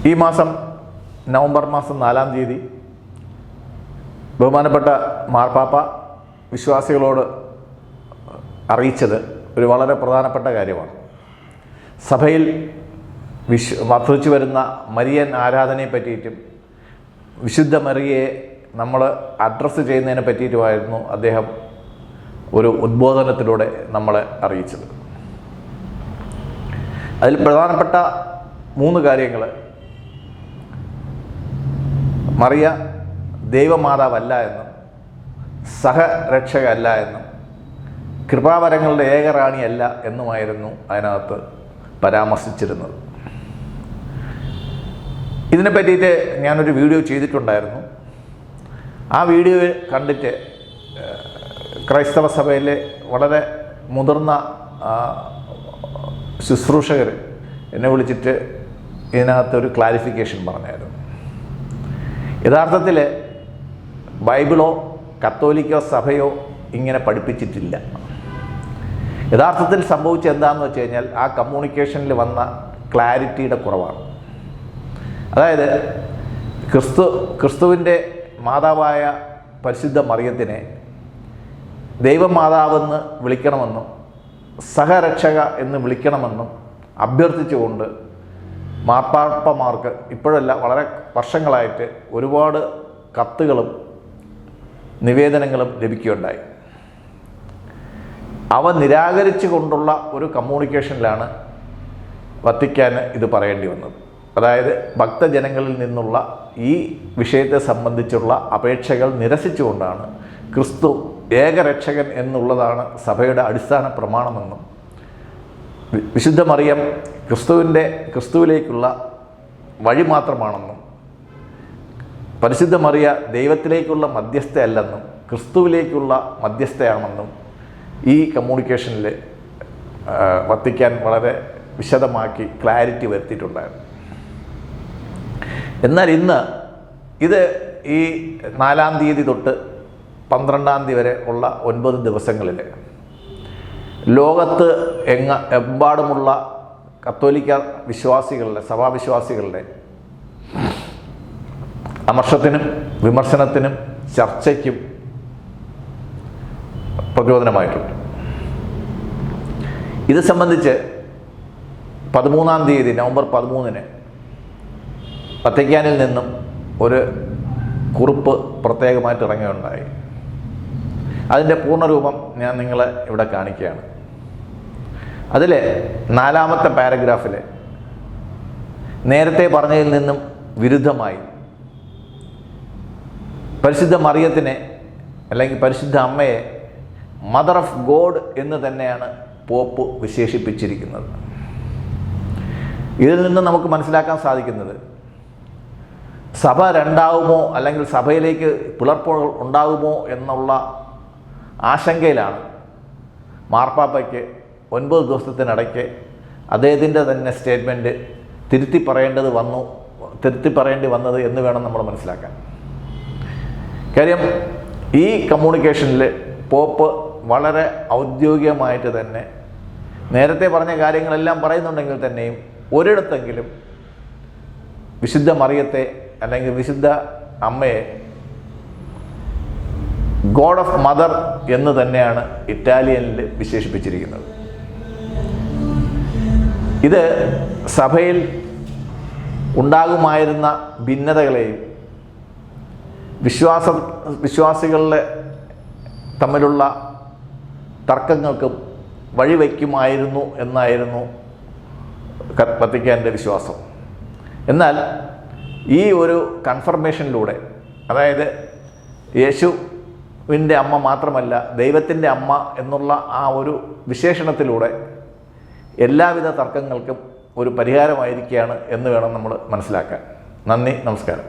ഈ മാസം നവംബർ മാസം 4-ാം തീയതി ബഹുമാനപ്പെട്ട മാർപ്പാപ്പ വിശ്വാസികളോട് അറിയിച്ചത് ഒരു വളരെ പ്രധാനപ്പെട്ട കാര്യമാണ്. സഭയിൽ വർദ്ധിച്ചു വരുന്ന മരിയൻ ആരാധനയെ പറ്റിയിട്ടും വിശുദ്ധ മറിയയെ നമ്മൾ അഡ്രസ്സ് ചെയ്യുന്നതിനെ പറ്റിയിട്ടുമായിരുന്നു അദ്ദേഹം ഒരു ഉദ്ബോധനത്തിലൂടെ നമ്മളെ അറിയിച്ചത്. അതിൽ പ്രധാനപ്പെട്ട 3 കാര്യങ്ങൾ: മറിയ ദൈവമാതാവല്ല എന്നും സഹരക്ഷക അല്ല എന്നും കൃപാവരങ്ങളുടെ ഏകറാണിയല്ല എന്നുമായിരുന്നു അതിനകത്ത് പരാമർശിച്ചിരുന്നത്. ഇതിനെ പറ്റിയിട്ട് ഞാനൊരു വീഡിയോ ചെയ്തിട്ടുണ്ടായിരുന്നു. ആ വീഡിയോ കണ്ടിട്ട് ക്രൈസ്തവ സഭയിലെ വളരെ മുതിർന്ന ശുശ്രൂഷകർ എന്നെ വിളിച്ചിട്ട് ഇതിനകത്തൊരു ക്ലാരിഫിക്കേഷൻ പറഞ്ഞായിരുന്നു. യഥാർത്ഥത്തിൽ ബൈബിളോ കത്തോലിക്കോ സഭയോ ഇങ്ങനെ പഠിപ്പിച്ചിട്ടില്ല. യഥാർത്ഥത്തിൽ സംഭവിച്ചത് എന്താണെന്ന് വെച്ച് കഴിഞ്ഞാൽ ആ കമ്മ്യൂണിക്കേഷനിൽ വന്ന ക്ലാരിറ്റിയുടെ കുറവാണ്. അതായത് ക്രിസ്തുവിൻ്റെ മാതാവായ പരിശുദ്ധ മറിയത്തിനെ ദൈവമാതാവെന്ന് വിളിക്കണമെന്നും സഹരക്ഷക എന്ന് വിളിക്കണമെന്നും അഭ്യർത്ഥിച്ചുകൊണ്ട് മാർപ്പാപ്പമാർക്ക് ഇപ്പോഴല്ല, വളരെ വർഷങ്ങളായിട്ട് ഒരുപാട് കത്തുകളും നിവേദനങ്ങളും ലഭിക്കുകയുണ്ടായി. അവ നിരാകരിച്ചു കൊണ്ടുള്ള ഒരു കമ്മ്യൂണിക്കേഷനിലാണ് വത്തിക്കാൻ ഇത് പറയേണ്ടി വന്നത്. അതായത് ഭക്തജനങ്ങളിൽ നിന്നുള്ള ഈ വിഷയത്തെ സംബന്ധിച്ചുള്ള അപേക്ഷകൾ നിരസിച്ചുകൊണ്ടാണ് ക്രിസ്തു ഏകരക്ഷകൻ എന്നുള്ളതാണ് സഭയുടെ അടിസ്ഥാന പ്രമാണമെന്നും വിശുദ്ധ മറിയം ക്രിസ്തുവിലേക്കുള്ള വഴി മാത്രമാണെന്നും പരിശുദ്ധ മറിയ ദൈവത്തിലേക്കുള്ള മധ്യസ്ഥയല്ലെന്നും ക്രിസ്തുവിലേക്കുള്ള മധ്യസ്ഥയാണെന്നും ഈ കമ്മ്യൂണിക്കേഷനിൽ വത്തിക്കാൻ വളരെ വിശദമാക്കി ക്ലാരിറ്റി വരുത്തിയിട്ടുണ്ടായിരുന്നു. എന്നാൽ ഇന്ന് ഇത് ഈ 4-ാം തീയതി തൊട്ട് 12-ാം തീയതി വരെ ഉള്ള 9 ദിവസങ്ങളിൽ ലോകത്ത് എമ്പാടുമുള്ള കത്തോലിക്ക വിശ്വാസികളുടെ, സഭാവിശ്വാസികളുടെ അമർഷത്തിനും വിമർശനത്തിനും ചർച്ചയ്ക്കും പ്രചോദനമായിട്ടുണ്ട്. ഇത് സംബന്ധിച്ച് 13-ാം തീയതി നവംബർ 13-ന് വത്തിക്കാനിൽ നിന്നും ഒരു കുറിപ്പ് പ്രത്യേകമായിട്ട് ഇറങ്ങുകയുണ്ടായി. അതിൻ്റെ പൂർണ്ണരൂപം ഞാൻ നിങ്ങളെ ഇവിടെ കാണിക്കുകയാണ്. അതിൽ 4-ാമത്തെ പാരഗ്രാഫിൽ നേരത്തെ പറഞ്ഞതിൽ നിന്നും വിരുദ്ധമായി പരിശുദ്ധ മറിയത്തിനെ അല്ലെങ്കിൽ പരിശുദ്ധ അമ്മയെ മദർ ഓഫ് ഗോഡ് എന്ന് തന്നെയാണ് പോപ്പ് വിശേഷിപ്പിച്ചിരിക്കുന്നത്. ഇതിൽ നിന്ന് നമുക്ക് മനസ്സിലാക്കാൻ സാധിക്കുന്നത് സഭ രണ്ടാവുമോ അല്ലെങ്കിൽ സഭയിലേക്ക് പിളർപ്പുകൾ ഉണ്ടാകുമോ എന്നുള്ള ആശങ്കയിലാണ് മാർപ്പാപ്പയ്ക്ക് 9 ദിവസത്തിനിടയ്ക്ക് അദ്ദേഹത്തിൻ്റെ തന്നെ സ്റ്റേറ്റ്മെൻറ്റ് തിരുത്തി പറയേണ്ടി വന്നത് എന്ന് വേണം നമ്മൾ മനസ്സിലാക്കാൻ. കാര്യം ഈ കമ്മ്യൂണിക്കേഷനിൽ പോപ്പ് വളരെ ഔദ്യോഗികമായിട്ട് തന്നെ നേരത്തെ പറഞ്ഞ കാര്യങ്ങളെല്ലാം പറയുന്നുണ്ടെങ്കിൽ തന്നെയും ഒരിടത്തെങ്കിലും വിശുദ്ധ മറിയത്തെ അല്ലെങ്കിൽ വിശുദ്ധ അമ്മയെ ഗോഡ് ഓഫ് മദർ എന്ന് തന്നെയാണ് ഇറ്റാലിയനിൽ വിശേഷിപ്പിച്ചിരിക്കുന്നത്. ഇത് സഭയിൽ ഉണ്ടാകുമായിരുന്ന ഭിന്നതകളെയും വിശ്വാസികളുടെ തമ്മിലുള്ള തർക്കങ്ങൾക്കും വഴിവെക്കുമായിരുന്നു എന്നായിരുന്നു വത്തിക്കാൻ്റെ വിശ്വാസം. എന്നാൽ ഈ ഒരു കൺഫർമേഷനിലൂടെ, അതായത് യേശുവിൻ്റെ അമ്മ മാത്രമല്ല ദൈവത്തിൻ്റെ അമ്മ എന്നുള്ള ആ ഒരു വിശേഷണത്തിലൂടെ എല്ലാവിധ തർക്കങ്ങൾക്കും ഒരു പരിഹാരമായിരിക്കുകയാണ് എന്ന് വേണം നമ്മൾ മനസ്സിലാക്കാൻ. നന്ദി, നമസ്കാരം.